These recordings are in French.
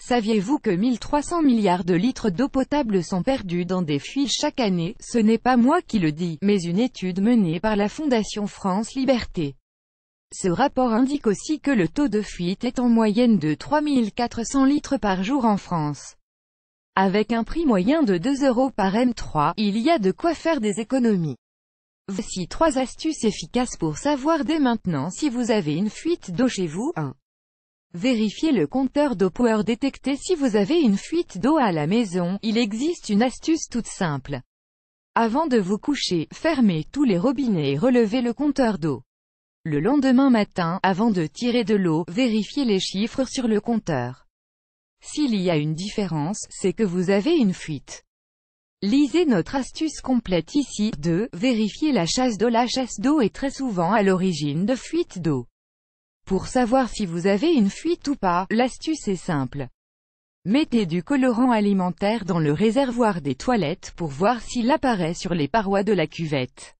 Saviez-vous que 1300 milliards de litres d'eau potable sont perdus dans des fuites chaque année? Ce n'est pas moi qui le dis, mais une étude menée par la Fondation France Liberté. Ce rapport indique aussi que le taux de fuite est en moyenne de 3400 litres par jour en France. Avec un prix moyen de 2 € par M3, il y a de quoi faire des économies. Voici 3 astuces efficaces pour savoir dès maintenant si vous avez une fuite d'eau chez vous. 1. Vérifiez le compteur d'eau. Pour détecter si vous avez une fuite d'eau à la maison, il existe une astuce toute simple. Avant de vous coucher, fermez tous les robinets et relevez le compteur d'eau. Le lendemain matin, avant de tirer de l'eau, vérifiez les chiffres sur le compteur. S'il y a une différence, c'est que vous avez une fuite. Lisez notre astuce complète ici. 2. Vérifiez la chasse d'eau. La chasse d'eau est très souvent à l'origine de fuites d'eau. Pour savoir si vous avez une fuite ou pas, l'astuce est simple. Mettez du colorant alimentaire dans le réservoir des toilettes pour voir s'il apparaît sur les parois de la cuvette.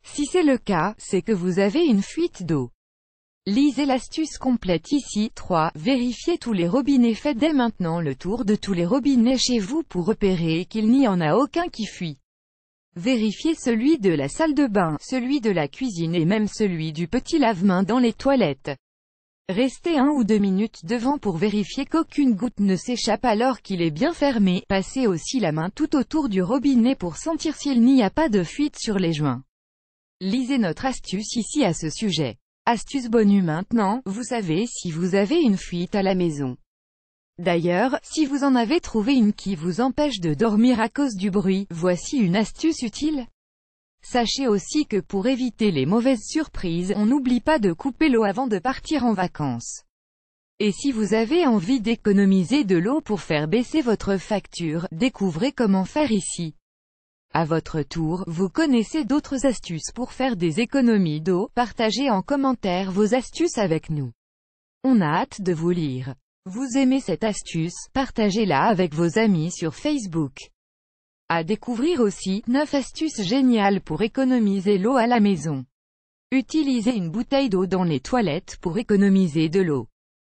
Si c'est le cas, c'est que vous avez une fuite d'eau. Lisez l'astuce complète ici. 3. Vérifiez tous les robinets. Faites dès maintenant le tour de tous les robinets chez vous pour repérer qu'il n'y en a aucun qui fuit. Vérifiez celui de la salle de bain, celui de la cuisine et même celui du petit lave-mains dans les toilettes. Restez 1 ou 2 minutes devant pour vérifier qu'aucune goutte ne s'échappe alors qu'il est bien fermé. Passez aussi la main tout autour du robinet pour sentir s'il n'y a pas de fuite sur les joints. Lisez notre astuce ici à ce sujet. Astuce bonus maintenant, vous savez si vous avez une fuite à la maison. D'ailleurs, si vous en avez trouvé une qui vous empêche de dormir à cause du bruit, voici une astuce utile. Sachez aussi que pour éviter les mauvaises surprises, on n'oublie pas de couper l'eau avant de partir en vacances. Et si vous avez envie d'économiser de l'eau pour faire baisser votre facture, découvrez comment faire ici. À votre tour, vous connaissez d'autres astuces pour faire des économies d'eau? Partagez en commentaire vos astuces avec nous. On a hâte de vous lire. Vous aimez cette astuce? Partagez-la avec vos amis sur Facebook. À découvrir aussi, 9 astuces géniales pour économiser l'eau à la maison. Utilisez une bouteille d'eau dans les toilettes pour économiser de l'eau.